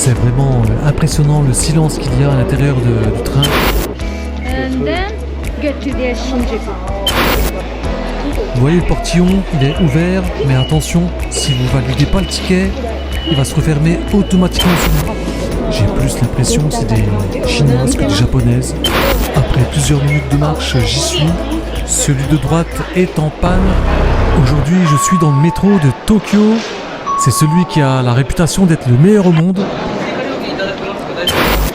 C'est vraiment impressionnant le silence qu'il y a à l'intérieur du train. And then get to the Shinjuku. Vous voyez le portillon, il est ouvert, mais attention, si vous validez pas le ticket, il va se refermer automatiquement sur vous. J'ai plus l'impression que c'est des chinoises que des japonaises. Après plusieurs minutes de marche, j'y suis. Celui de droite est en panne. Aujourd'hui, je suis dans le métro de Tokyo. C'est celui qui a la réputation d'être le meilleur au monde.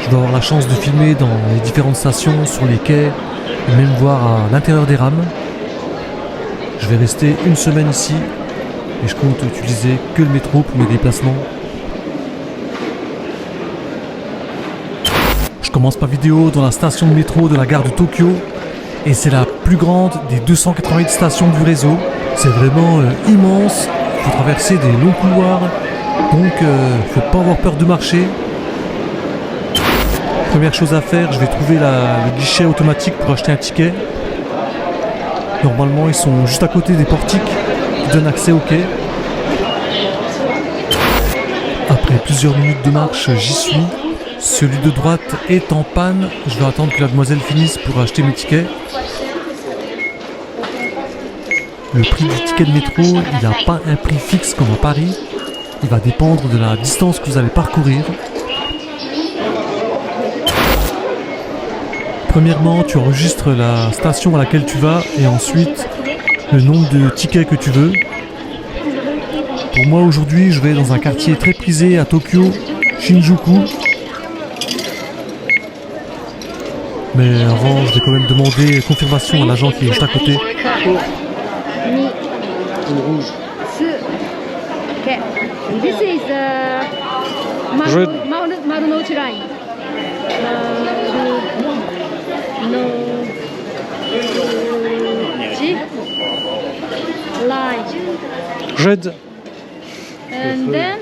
Je dois avoir la chance de filmer dans les différentes stations, sur les quais, et même voir à l'intérieur des rames. Je vais rester une semaine ici et je compte utiliser que le métro pour mes déplacements. Je commence ma vidéo dans la station de métro de la gare de Tokyo et c'est la plus grande des 288 stations du réseau. C'est vraiment immense, il faut traverser des longs couloirs, donc faut pas avoir peur de marcher. Première chose à faire, je vais trouver le guichet automatique pour acheter un ticket. Normalement, ils sont juste à côté des portiques qui donnent accès au quai. Après plusieurs minutes de marche, j'y suis. Celui de droite est en panne. Je vais attendre que la demoiselle finisse pour acheter mes tickets. Le prix du ticket de métro, il n'a pas un prix fixe comme à Paris. Il va dépendre de la distance que vous allez parcourir. Premièrement, tu enregistres la station à laquelle tu vas et ensuite le nombre de tickets que tu veux. Pour moi aujourd'hui, je vais dans un quartier très prisé à Tokyo, Shinjuku. Mais avant, je vais quand même demander confirmation à l'agent qui est juste à côté. This is Marunouchi line. Line. Red. And then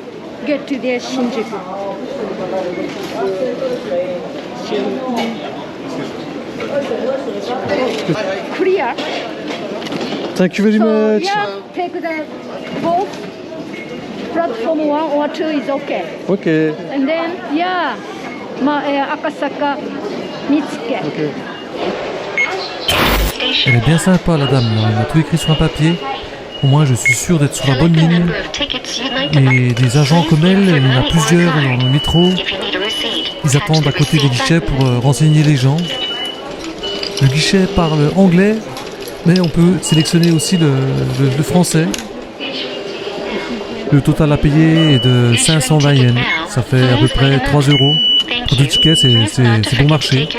get to the Shinjuku. Clear. Thank you very So much. yeah, take the both platform 1 or 2 is okay. Ok. And then yeah, Akasaka Mitsuke. Elle est bien sympa la dame, là. Elle m'a tout écrit sur un papier. Au moins je suis sûr d'être sur la bonne ligne. Et des agents comme elle, il y en a plusieurs dans le métro. Ils attendent à côté des guichets pour renseigner les gens. Le guichet parle anglais, mais on peut sélectionner aussi le français. Le total à payer est de 520 yens. Ça fait à peu près 3 euros. Pour 2 tickets, c'est bon marché.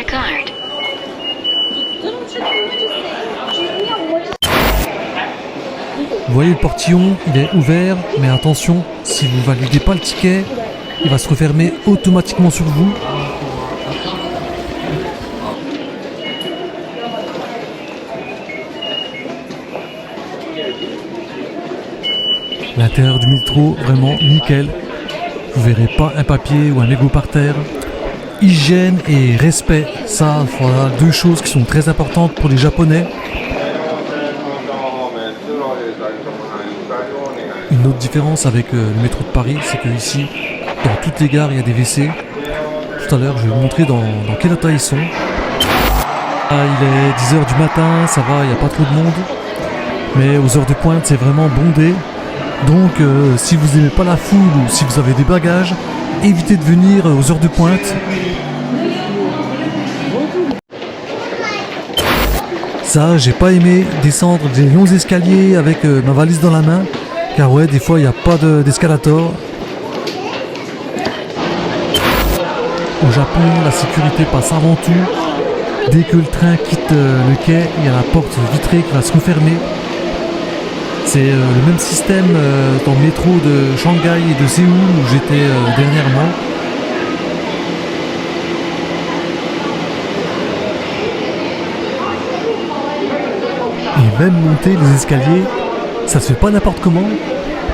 Vous voyez le portillon, il est ouvert, mais attention, si vous validez pas le ticket, il va se refermer automatiquement sur vous. L'intérieur du métro, vraiment nickel. Vous verrez pas un papier ou un mégot par terre. Hygiène et respect, ça, voilà, deux choses qui sont très importantes pour les Japonais. Une autre différence avec le métro de Paris, c'est que ici, dans toutes les gares, il y a des WC. Tout à l'heure, je vais vous montrer dans quel état ils sont. Ah, il est 10h du matin, ça va, il n'y a pas trop de monde. Mais aux heures de pointe, c'est vraiment bondé. Donc, si vous n'aimez pas la foule ou si vous avez des bagages, évitez de venir aux heures de pointe. Ça, j'ai pas aimé descendre des longs escaliers avec ma valise dans la main. Car ouais, des fois, il n'y a pas d'escalator. Au Japon, la sécurité passe avant tout. Dès que le train quitte le quai, il y a la porte vitrée qui va se refermer. C'est le même système dans le métro de Shanghai et de Séoul où j'étais dernièrement. Et même monter les escaliers, ça se fait pas n'importe comment.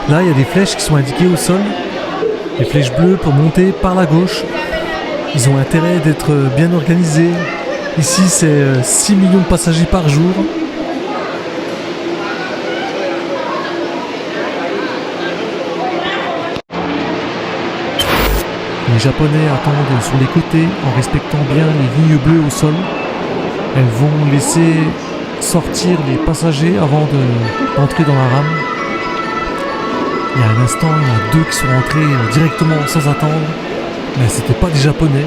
Là, il y a des flèches qui sont indiquées au sol. Les flèches bleues pour monter par la gauche. Ils ont intérêt d'être bien organisés. Ici, c'est 6 millions de passagers par jour. Les Japonais attendent sur les côtés en respectant bien les lignes bleues au sol. Elles vont laisser sortir les passagers avant d'entrer dans la rame. Il y a un instant, il y en a deux qui sont rentrés directement sans attendre, mais c'était pas des Japonais.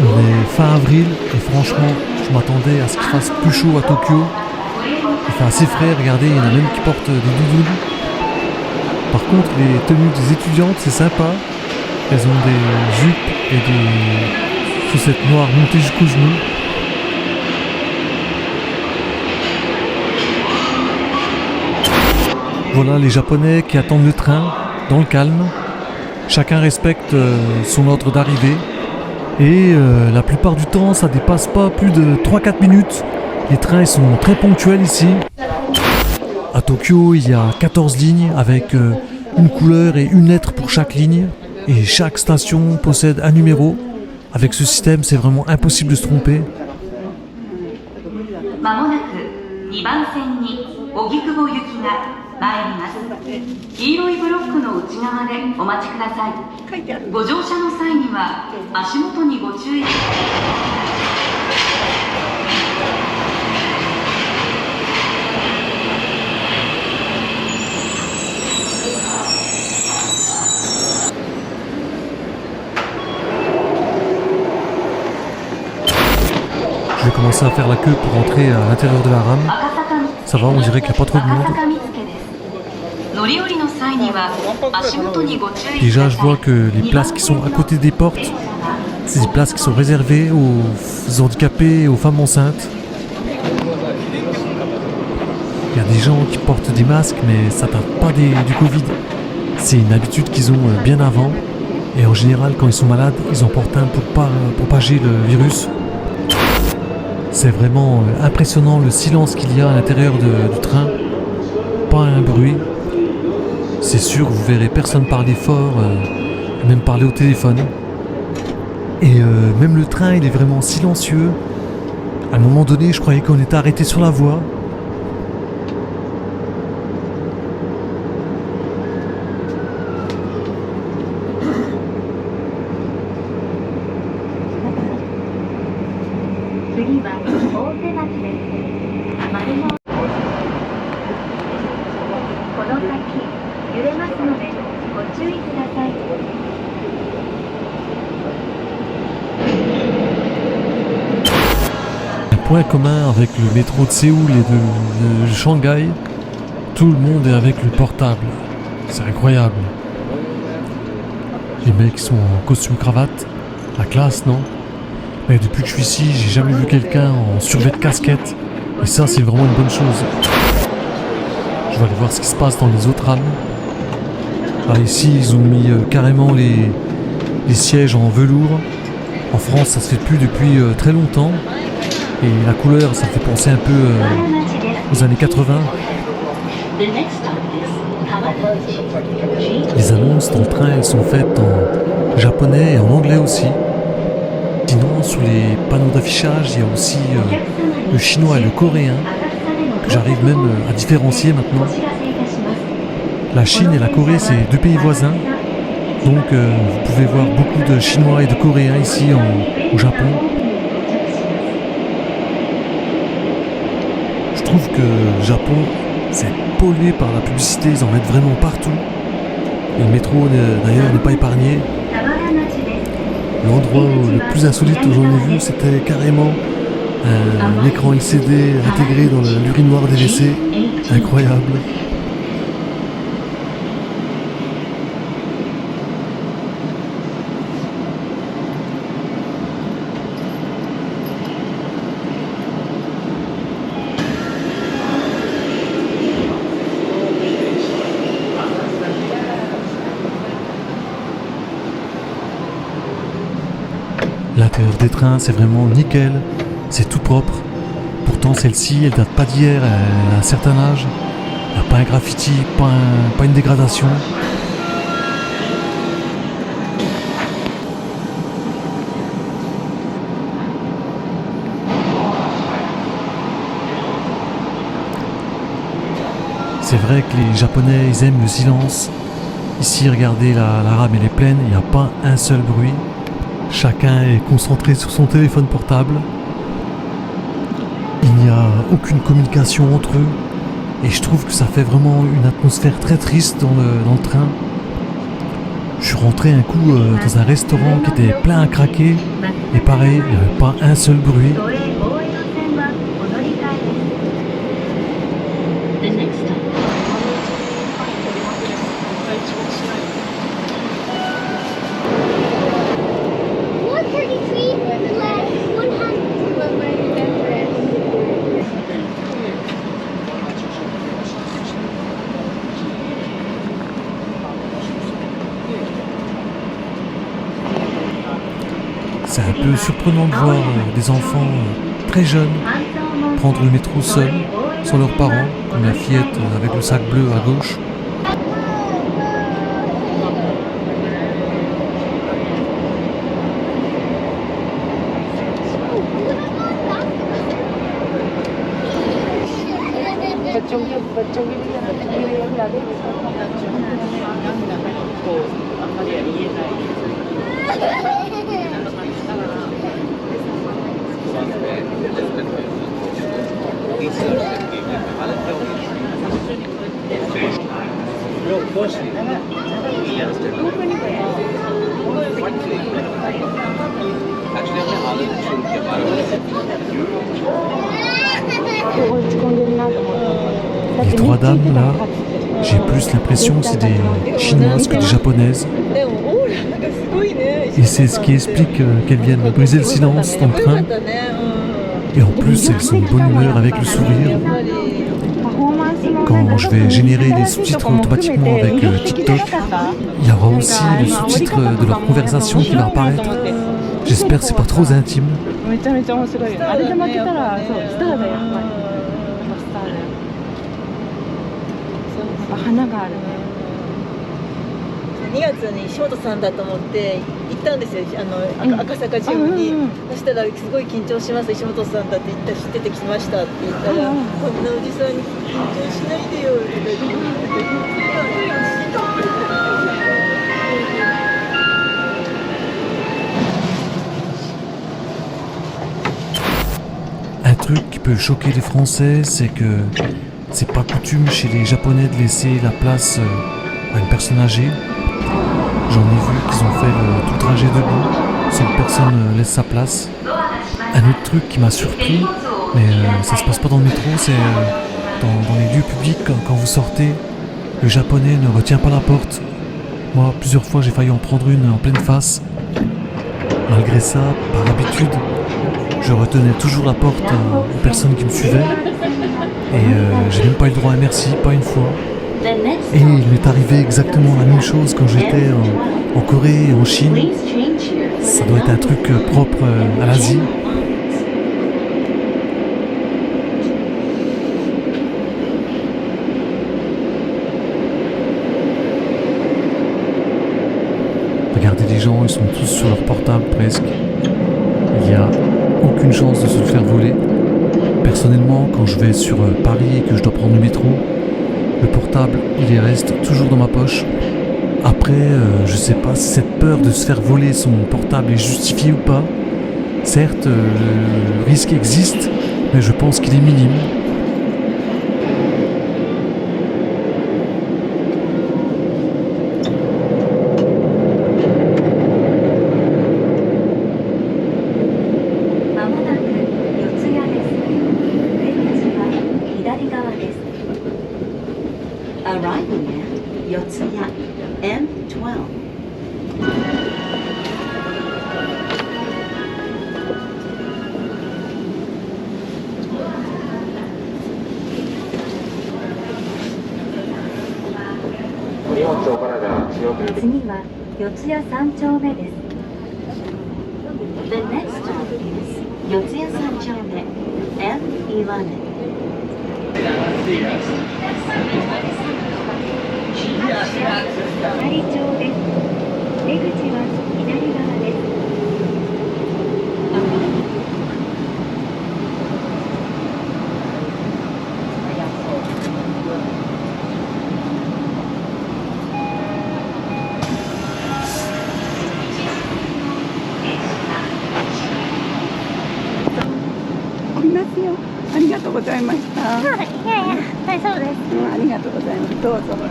On est fin avril et franchement, je m'attendais à ce qu'il fasse plus chaud à Tokyo. Il fait assez frais, regardez, il y en a même qui portent des doudounes. Par contre, les tenues des étudiantes, c'est sympa. Elles ont des jupes et des chaussettes noires montées jusqu'aux genoux. Voilà les Japonais qui attendent le train dans le calme. Chacun respecte son ordre d'arrivée. Et la plupart du temps, ça dépasse pas plus de 3-4 minutes. Les trains ils sont très ponctuels ici. À Tokyo, il y a 14 lignes avec une couleur et une lettre pour chaque ligne. Et chaque station possède un numéro. Avec ce système, c'est vraiment impossible de se tromper. まもなく2番線に荻窪行きが参ります。黄色いブロックの内側でお待ちください。ご乗車の際には足元にご注意ください。Je vais commencer à faire la queue pour rentrer à l'intérieur de la rame. Ça va, on dirait qu'il n'y a pas trop de monde. Déjà, je vois que les places qui sont à côté des portes, c'est des places qui sont réservées aux handicapés et aux femmes enceintes. Il y a des gens qui portent des masques, mais ça date pas du Covid. C'est une habitude qu'ils ont bien avant. Et en général, quand ils sont malades, ils en portent un pour pas propager le virus. C'est vraiment impressionnant le silence qu'il y a à l'intérieur du train. Pas un bruit. C'est sûr, vous verrez personne parler fort, même parler au téléphone. Et même le train, il est vraiment silencieux. À un moment donné, je croyais qu'on était arrêté sur la voie. Un point commun avec le métro de Séoul et de Shanghai, tout le monde est avec le portable. C'est incroyable. Les mecs sont en costume cravate, la classe, non? Mais depuis que je suis ici, j'ai jamais vu quelqu'un en survêt de casquette. Et ça, c'est vraiment une bonne chose. Je vais aller voir ce qui se passe dans les autres rames. Ah, ici, ils ont mis carrément les sièges en velours. En France, ça se fait plus depuis très longtemps. Et la couleur, ça fait penser un peu aux années 80. Les annonces dans le train, elles sont faites en japonais et en anglais aussi. Sinon, sur les panneaux d'affichage, il y a aussi le chinois et le coréen, que j'arrive même à différencier maintenant. La Chine et la Corée, c'est deux pays voisins. Donc, vous pouvez voir beaucoup de Chinois et de Coréens ici au Japon. Je trouve que le Japon, c'est pollué par la publicité, ils en mettent vraiment partout. Et le métro, d'ailleurs, n'est pas épargné. L'endroit le plus insolite que j'en ai vu, c'était carrément un écran LCD intégré dans l'urinoir des WC. Incroyable. L'intérieur des trains, c'est vraiment nickel, c'est tout propre. Pourtant, celle-ci, elle date pas d'hier, elle a un certain âge. Il n'y a pas un graffiti, pas une dégradation. C'est vrai que les Japonais, ils aiment le silence. Ici, regardez, la rame elle est pleine, il n'y a pas un seul bruit. Chacun est concentré sur son téléphone portable. Il n'y a aucune communication entre eux. Et je trouve que ça fait vraiment une atmosphère très triste dans le train. Je suis rentré un coup dans un restaurant qui était plein à craquer. Et pareil, il n'y avait pas un seul bruit. C'est un peu surprenant de voir des enfants très jeunes prendre le métro seuls, sans leurs parents, comme la fillette avec le sac bleu à gauche. Les trois dames là, j'ai plus l'impression que c'est des chinoises que des japonaises. Et c'est ce qui explique qu'elles viennent briser le silence dans le train. Et en plus, elles sont de bonne humeur avec le sourire. Quand je vais générer les sous-titres automatiquement avec TikTok, il y aura aussi le sous-titre de leur conversation qui va apparaître. J'espère que c'est pas trop intime. 2月に翔太さんだと思って行ったんですよ、赤坂ジムに、そしたらすごい緊張します、石本さんだって知ってて来ましたって言ったら、こんなおじさんに緊張しないでよって言って。Un truc qui peut choquer les Français, c'est que c'est pas coutume chez les Japonais de laisser la place à une personne âgée. J'en ai vu qu'ils ont fait tout le trajet debout, sans que personne laisse sa place. Un autre truc qui m'a surpris, mais ça se passe pas dans le métro, c'est dans les lieux publics, quand vous sortez, le japonais ne retient pas la porte. Moi, plusieurs fois, j'ai failli en prendre une en pleine face. Malgré ça, par habitude, je retenais toujours la porte aux personnes qui me suivaient. Et j'ai même pas eu le droit à un merci, pas une fois. Et il m'est arrivé exactement la même chose quand j'étais en Corée et en Chine. Ça doit être un truc propre à l'Asie. Regardez les gens, ils sont tous sur leur portable presque. Il n'y a aucune chance de se le faire voler. Personnellement, quand je vais sur Paris et que je dois prendre le métro, le portable, il reste toujours dans ma poche. Après, je sais pas si cette peur de se faire voler son portable est justifiée ou pas. Certes, le risque existe, mais je pense qu'il est minime. Arriving at Yotsuya M12. 次は四谷三丁目です。The next stop is 四谷三丁目 M11. 左町です。出口は左側です。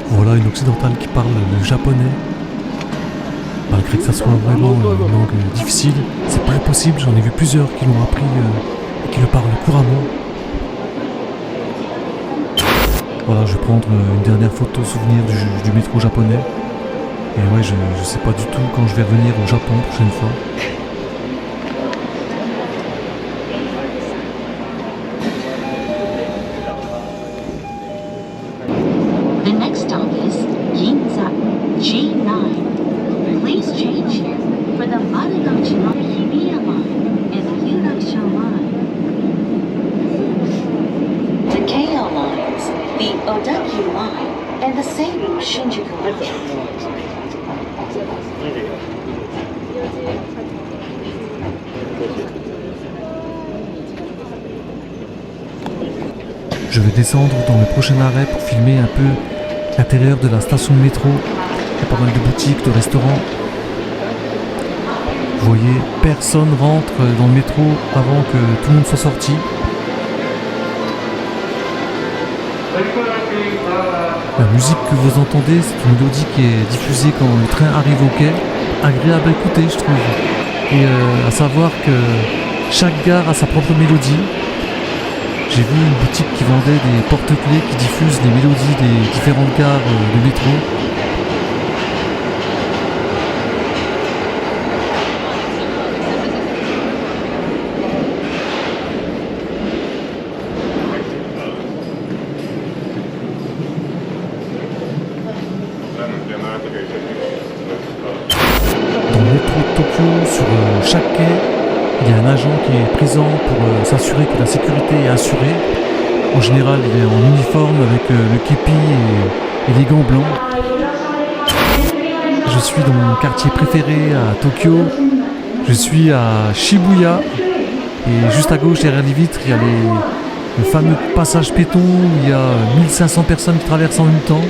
Voilà une occidentale qui parle le japonais. Malgré que ça soit vraiment une langue difficile, c'est pas impossible, j'en ai vu plusieurs qui l'ont appris et qui le parlent couramment. Voilà, je vais prendre une dernière photo souvenir du métro japonais. Et ouais, je sais pas du tout quand je vais revenir au Japon la prochaine fois. The next stop is Ginza G9. Please change here for the Marunochi no Hibiya line and the Hyurakusho line. The Keio lines, the Odakyu line, and the Seibu Shinjuku line. Je vais descendre dans le prochain arrêt pour filmer un peu l'intérieur de la station de métro. Il y a pas mal de boutiques, de restaurants. Vous voyez, personne rentre dans le métro avant que tout le monde soit sorti. La musique que vous entendez, c'est une mélodie qui est diffusée quand le train arrive au quai. Agréable à écouter, je trouve. Et à savoir que chaque gare a sa propre mélodie. J'ai vu une boutique qui vendait des porte-clés qui diffusent les mélodies des différentes gares de métro. Dans le métro de Tokyo, sur chaque quai, il y a un agent qui est présent pour s'assurer que la sécurité est assurée. En général, il est en uniforme avec le képi et les gants blancs. Je suis dans mon quartier préféré à Tokyo. Je suis à Shibuya. Et juste à gauche, derrière les vitres, il y a le fameux passage piéton où il y a 1500 personnes qui traversent en même temps.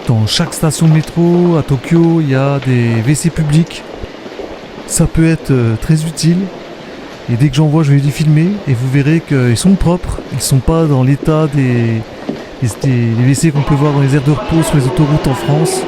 Dans chaque station de métro à Tokyo, il y a des WC publics. Ça peut être très utile. Et dès que j'en vois, je vais les filmer. Et vous verrez qu'ils sont propres. Ils ne sont pas dans l'état des WC qu'on peut voir dans les aires de repos sur les autoroutes en France.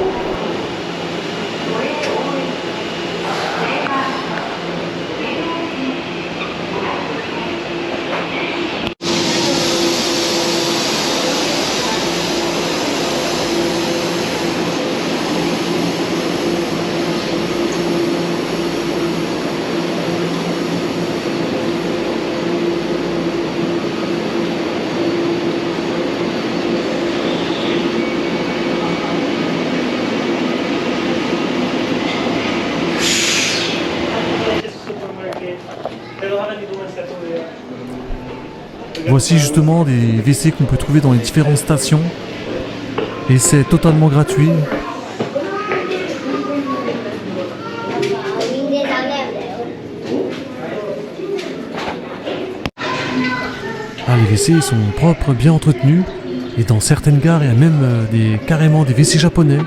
Voici justement des WC qu'on peut trouver dans les différentes stations. Et c'est totalement gratuit. Ah, les WC ils sont propres, bien entretenus. Et dans certaines gares, il y a même carrément des WC japonais.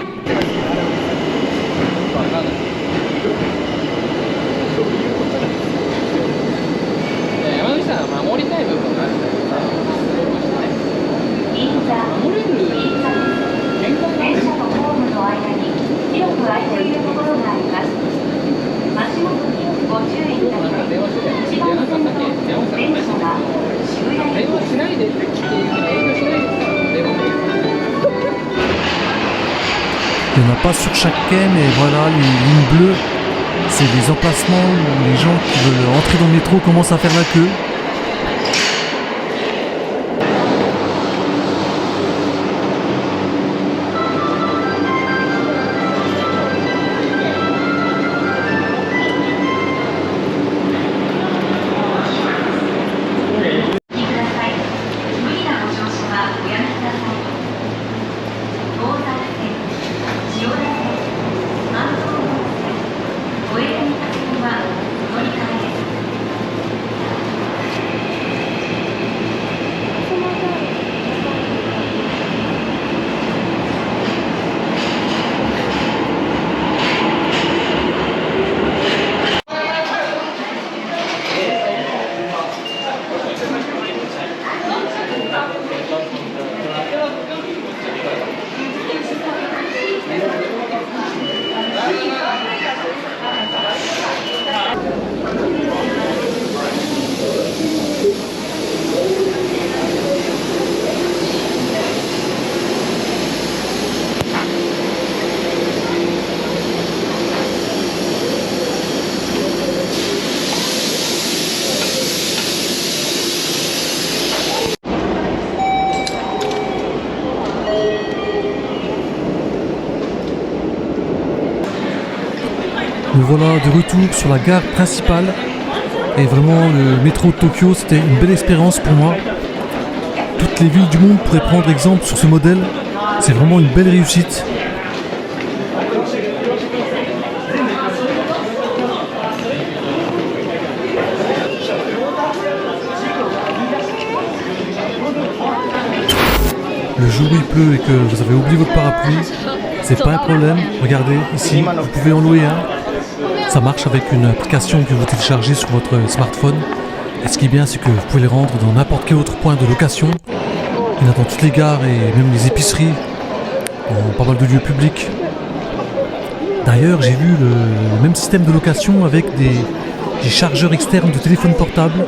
Il n'y en a pas sur chaque quai, mais voilà, les lignes bleues, c'est les emplacements où les gens qui veulent entrer dans le métro commencent à faire la queue. voilà de retour sur la gare principale. Et vraiment, le métro de Tokyo, c'était une belle expérience pour moi. Toutes les villes du monde pourraient prendre exemple sur ce modèle. C'est vraiment une belle réussite. Le jour où il pleut et que vous avez oublié votre parapluie, c'est pas un problème. Regardez ici, vous pouvez en louer un. Ça marche avec une application que vous téléchargez sur votre smartphone. Et ce qui est bien, c'est que vous pouvez les rendre dans n'importe quel autre point de location. Il y en a dans toutes les gares et même les épiceries, dans pas mal de lieux publics. D'ailleurs, j'ai vu le même système de location avec des chargeurs externes de téléphone portable.